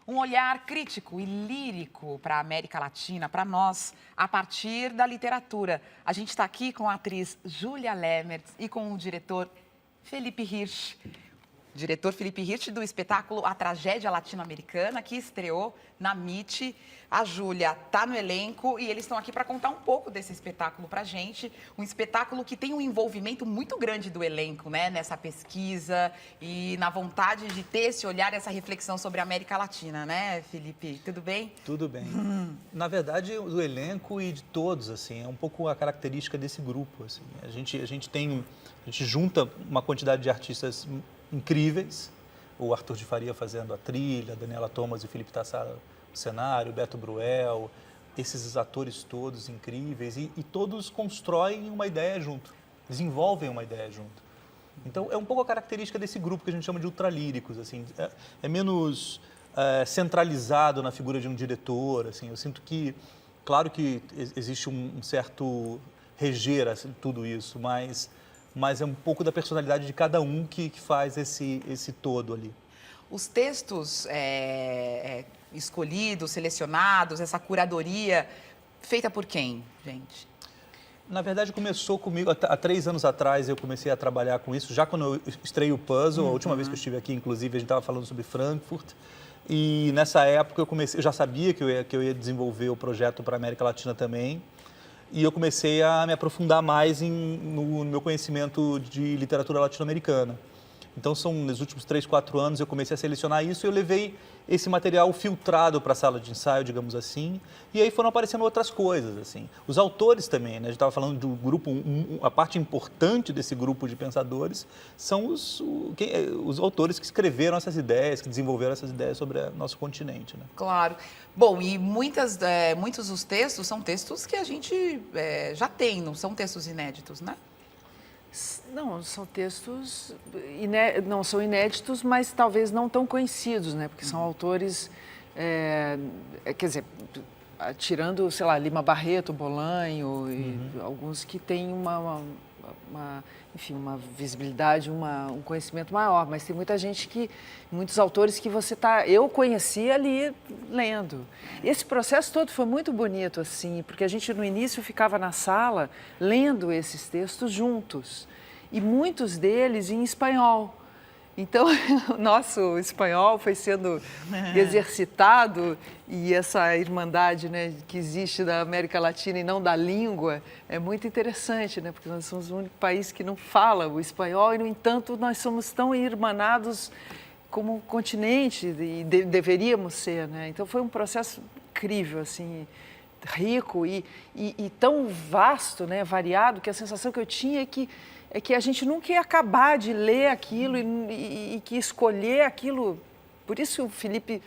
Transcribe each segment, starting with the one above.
Um olhar crítico e lírico para a América Latina, para nós, a partir da literatura. A gente está aqui com a atriz Júlia Lemertz e com o diretor Felipe Hirsch. Diretor Felipe Hirsch do espetáculo A Tragédia Latino-Americana, que estreou na MIT. A Júlia está no elenco e eles estão aqui para contar um pouco desse espetáculo para a gente. Um espetáculo que tem um envolvimento muito grande do elenco, né? Nessa pesquisa e na vontade de ter esse olhar, essa reflexão sobre a América Latina, né, Felipe? Tudo bem? Tudo bem. Na verdade, do elenco e de todos, assim, é um pouco a característica desse grupo, assim. A gente junta uma quantidade de artistas incríveis, o Arthur de Faria fazendo a trilha, a Daniela Thomas e o Felipe Tassara no cenário, o Beto Bruel, esses atores todos incríveis e todos constroem uma ideia junto, desenvolvem uma ideia junto. Então, é um pouco a característica desse grupo que a gente chama de ultralíricos, assim, é menos centralizado na figura de um diretor, assim, eu sinto que, claro que existe um certo reger assim, tudo isso, mas é um pouco da personalidade de cada um que faz esse todo ali. Os textos escolhidos, selecionados, essa curadoria, feita por quem, gente? Na verdade, começou comigo, há 3 anos atrás eu comecei a trabalhar com isso, já quando eu estrei o Puzzle, a última vez que eu estive aqui, inclusive, a gente estava falando sobre Frankfurt, e nessa época eu já sabia que eu ia desenvolver o projeto para a América Latina também, e eu comecei a me aprofundar mais no meu conhecimento de literatura latino-americana. Então, nos últimos 3, 4 anos, eu comecei a selecionar isso e eu levei esse material filtrado para a sala de ensaio, digamos assim, e aí foram aparecendo outras coisas, assim. Os autores também, né? A gente estava falando do grupo, a parte importante desse grupo de pensadores são os autores que escreveram essas ideias, que desenvolveram essas ideias sobre o nosso continente, né? Claro. Bom, e muitos dos textos são textos que a gente já tem, não são textos inéditos, né? Não, são textos, não são inéditos, mas talvez não tão conhecidos, né? Porque são autores, quer dizer, tirando, sei lá, Lima Barreto, Bolanho, e alguns que têm enfim, uma visibilidade, um conhecimento maior, mas tem muitos autores que eu conheci ali lendo. Esse processo todo foi muito bonito, assim, porque a gente no início ficava na sala lendo esses textos juntos, e muitos deles em espanhol. Então, o nosso espanhol foi sendo exercitado e essa irmandade, né, que existe da América Latina e não da língua é muito interessante, né, porque nós somos o único país que não fala o espanhol e, no entanto, nós somos tão irmanados como continente e deveríamos ser, né? Então, foi um processo incrível, assim, rico e tão vasto, né, variado, que a sensação que eu tinha é que a gente nunca ia acabar de ler aquilo e que escolher aquilo. Por isso o Felipe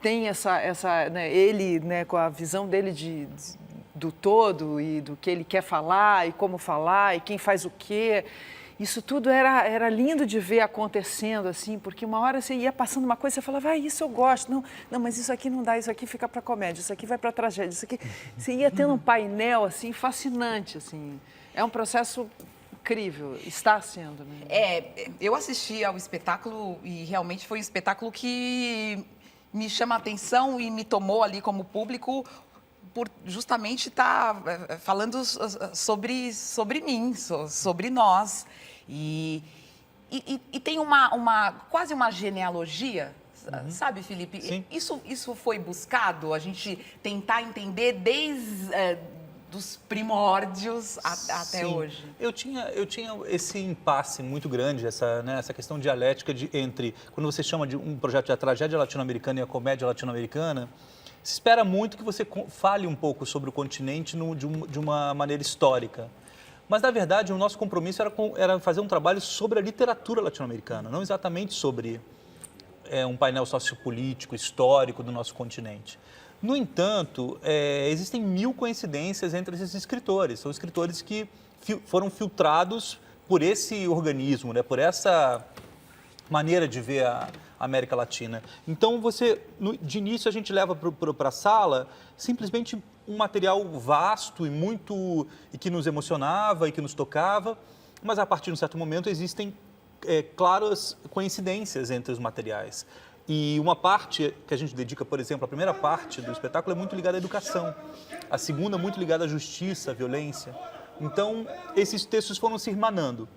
tem né, ele, né, com a visão dele do todo e do que ele quer falar e como falar e quem faz o quê. Isso tudo era lindo de ver acontecendo, assim, porque uma hora você ia passando uma coisa e você falava, isso eu gosto. Não, mas isso aqui não dá, isso aqui fica para comédia, isso aqui vai para tragédia, isso aqui... Você ia tendo um painel, assim, fascinante, assim. É um processo incrível, está sendo, né? Eu assisti ao espetáculo e realmente foi um espetáculo que me chama a atenção e me tomou ali como público por justamente estar falando sobre mim, sobre nós. E tem quase uma genealogia, sabe, Felipe? Sim. Isso foi buscado, a gente tentar entender desde... dos primórdios até hoje. Eu tinha esse impasse muito grande, essa questão dialética entre, quando você chama de um projeto de a tragédia latino-americana e a comédia latino-americana, se espera muito que você fale um pouco sobre o continente de uma maneira histórica. Mas, na verdade, o nosso compromisso era fazer um trabalho sobre a literatura latino-americana, não exatamente sobre um painel sociopolítico, histórico do nosso continente. No entanto, existem 1000 coincidências entre esses escritores. São escritores que foram filtrados por esse organismo, né? Por essa maneira de ver a América Latina. Então, de início, a gente leva para a sala simplesmente um material vasto e que nos emocionava e que nos tocava, mas a partir de um certo momento existem claras coincidências entre os materiais. E uma parte que a gente dedica, por exemplo, a primeira parte do espetáculo é muito ligada à educação, a segunda muito ligada à justiça, à violência. Então, esses textos foram se irmanando.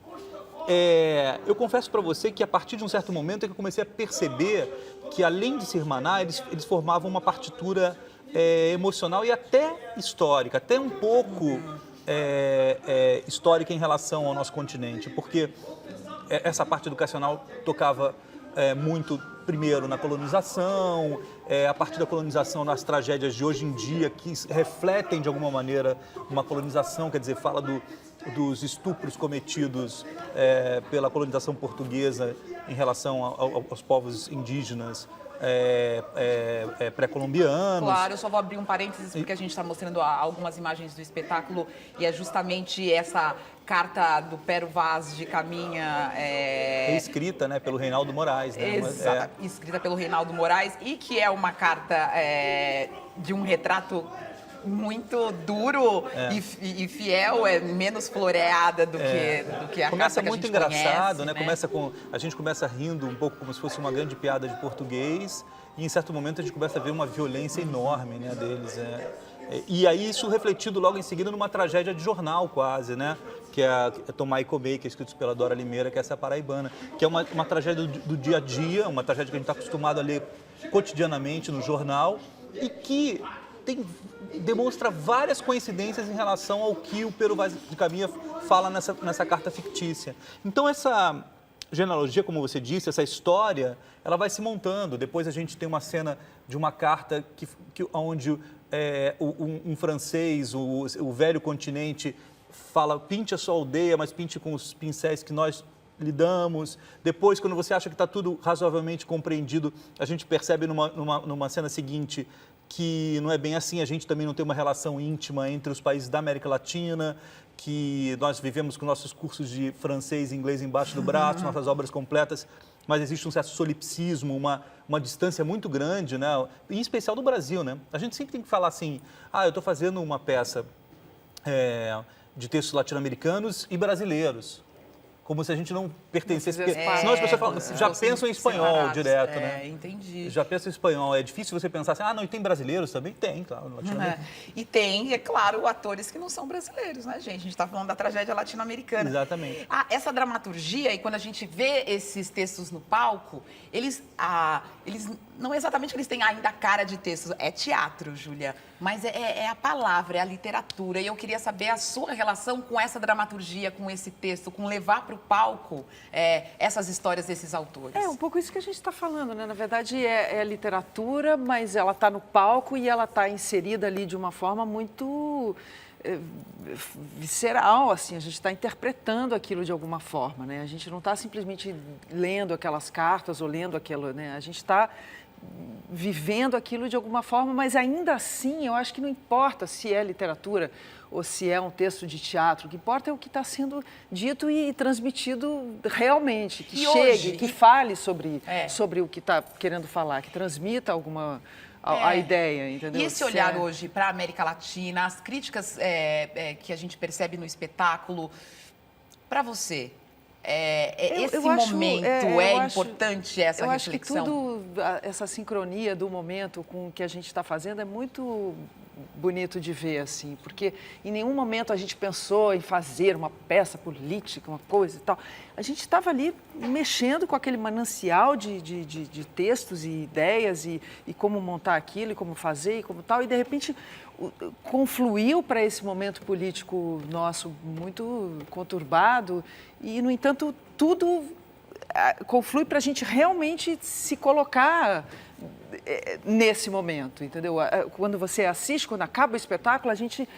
Eu confesso para você que a partir de um certo momento é que eu comecei a perceber que, além de se irmanar, eles formavam uma partitura emocional e até histórica, até um pouco histórica em relação ao nosso continente, porque essa parte educacional tocava muito, primeiro, na colonização, a partir da colonização nas tragédias de hoje em dia, que refletem, de alguma maneira, uma colonização, quer dizer, fala dos estupros cometidos pela colonização portuguesa em relação aos povos indígenas pré-colombianos. Claro, eu só vou abrir um parênteses porque a gente está mostrando algumas imagens do espetáculo e é justamente essa carta do Pero Vaz de Caminha. Escrita, né, pelo Reinaldo Moraes. Né? Exato, escrita pelo Reinaldo Moraes e que é uma carta de um retrato muito duro e fiel, menos floreada do que a começa carta que muito a gente engraçado, conhece, né? A gente começa rindo um pouco como se fosse uma grande piada de português e em certo momento a gente começa a ver uma violência enorme, né, deles. E aí isso refletido logo em seguida numa tragédia de jornal quase, né? Que é a Tomar e Comer, que é escrito pela Dora Limeira, que é essa paraibana, que é uma tragédia do dia a dia, uma tragédia que a gente está acostumado a ler cotidianamente no jornal e que demonstra várias coincidências em relação ao que o Pero Vaz de Caminha fala nessa carta fictícia. Então essa genealogia, como você disse, essa história, ela vai se montando. Depois a gente tem uma cena de uma carta onde um francês, o velho continente, fala: pinte a sua aldeia, mas pinte com os pincéis que nós lidamos. Depois, quando você acha que está tudo razoavelmente compreendido, a gente percebe numa cena seguinte que não é bem assim, a gente também não tem uma relação íntima entre os países da América Latina, que nós vivemos com nossos cursos de francês e inglês embaixo do braço, nossas obras completas, mas existe um certo solipsismo, uma distância muito grande, né? Em especial do Brasil, né? A gente sempre tem que falar assim: eu estou fazendo uma peça de textos latino-americanos e brasileiros. Como se a gente não pertencesse, porque senão as pessoas já pensam em espanhol direto, né? Entendi. Já pensam em espanhol. É difícil você pensar assim: não, e tem brasileiros também? Tem, claro, latino-americanos. E tem, é claro, atores que não são brasileiros, né, gente? A gente está falando da tragédia latino-americana. Exatamente. Essa dramaturgia, e quando a gente vê esses textos no palco, eles não exatamente que eles têm ainda a cara de textos, é teatro, Júlia, mas é a palavra, é a literatura. E eu queria saber a sua relação com essa dramaturgia, com esse texto, com levar para o palco essas histórias desses autores. É um pouco isso que a gente está falando, né? Na verdade, é literatura, mas ela está no palco e ela está inserida ali de uma forma muito visceral, assim. A gente está interpretando aquilo de alguma forma, né? A gente não está simplesmente lendo aquelas cartas ou lendo aquilo, né? A gente está vivendo aquilo de alguma forma, mas ainda assim eu acho que não importa se é literatura ou se é um texto de teatro, o que importa é o que está sendo dito e transmitido realmente, que chegue, que fale sobre o que está querendo falar, que transmita a ideia, entendeu? E esse olhar hoje para a América Latina, as críticas que a gente percebe no espetáculo, para você, esse momento importante, essa reflexão? Eu acho que tudo, essa sincronia do momento com o que a gente está fazendo é muito bonito de ver, assim, porque em nenhum momento a gente pensou em fazer uma peça política, uma coisa e tal. A gente estava ali mexendo com aquele manancial de textos e ideias e como montar aquilo, e como fazer e como tal, e de repente confluiu para esse momento político nosso muito conturbado e, no entanto, tudo conflui para a gente realmente se colocar nesse momento, entendeu? Quando você assiste, quando acaba o espetáculo, a gente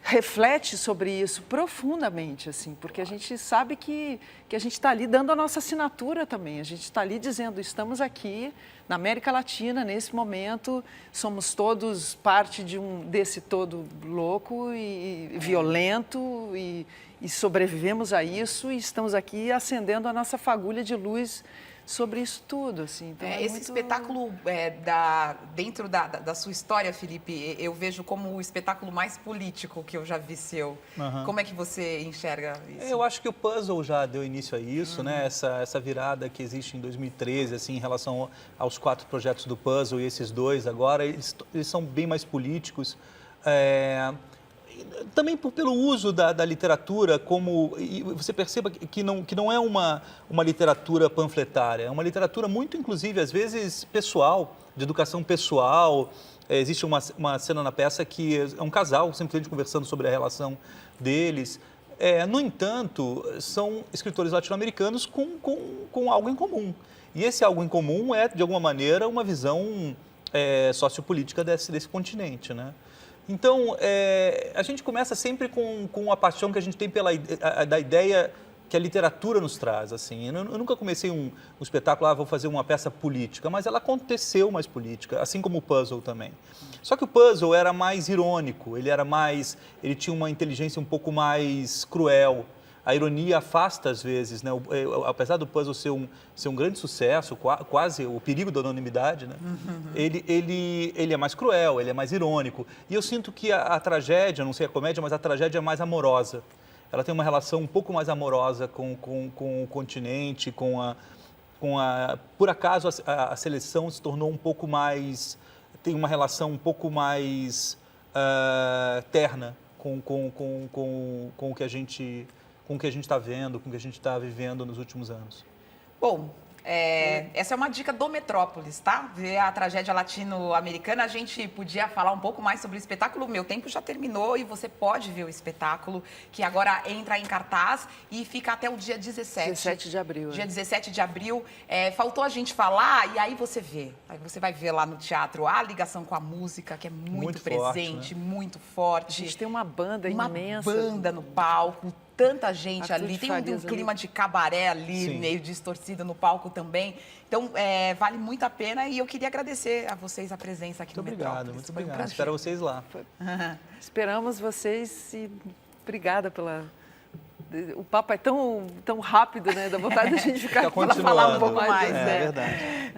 reflete sobre isso profundamente, assim, porque a gente sabe que a gente está ali dando a nossa assinatura também, a gente está ali dizendo: estamos aqui na América Latina, nesse momento, somos todos parte desse todo louco e violento e sobrevivemos a isso e estamos aqui acendendo a nossa fagulha de luz sobre isso tudo, assim. Então, Esse muito... espetáculo, dentro da sua história, Felipe, eu vejo como o espetáculo mais político que eu já vi seu. Como é que você enxerga isso? Eu acho que o puzzle já deu início a isso, né? Essa virada que existe em 2013, assim, em relação aos 4 projetos do puzzle e esses 2 agora, eles são bem mais políticos. Também pelo uso da literatura, e você perceba que não é uma literatura panfletária, é uma literatura muito, inclusive, às vezes, pessoal, de educação pessoal. Existe uma cena na peça que é um casal simplesmente conversando sobre a relação deles. No entanto, são escritores latino-americanos com algo em comum. E esse algo em comum é, de alguma maneira, uma visão sociopolítica desse continente, né? Então, a gente começa sempre com a paixão que a gente tem da ideia que a literatura nos traz, assim. Eu nunca comecei um espetáculo, vou fazer uma peça política, mas ela aconteceu mais política, assim como o puzzle também. Só que o puzzle era mais irônico, ele tinha uma inteligência um pouco mais cruel. A ironia afasta às vezes, né? Apesar do puzzle ser um grande sucesso, quase o perigo da anonimidade, né? Ele é mais cruel, ele é mais irônico. E eu sinto que a tragédia, não sei a comédia, mas a tragédia é mais amorosa. Ela tem uma relação um pouco mais amorosa com o continente, por acaso a seleção se tornou um pouco mais, tem uma relação um pouco mais terna com o que a gente está vendo, com o que a gente está vivendo nos últimos anos. Bom, essa é uma dica do Metrópolis, tá? Ver a tragédia latino-americana. A gente podia falar um pouco mais sobre o espetáculo. O meu tempo já terminou e você pode ver o espetáculo, que agora entra em cartaz e fica até o dia 17. 17 de abril. Dia 17 de abril. Faltou a gente falar e aí você vê. Aí você vai ver lá no teatro a ligação com a música, que é muito presente, forte, né? muito forte. A gente tem uma banda imensa. Uma banda no palco. Tanta gente Arthur ali, de tem um Farias clima ali. de cabaré ali, Sim. meio distorcido no palco também. Então, vale muito a pena e eu queria agradecer a vocês a presença aqui no Metrópolis. Muito Foi um obrigado. prazer. Espero vocês lá. Esperamos vocês e obrigada pela... O papo é tão rápido, né? Dá vontade de a gente ficar Fica falar um pouco continuando. mais. É verdade.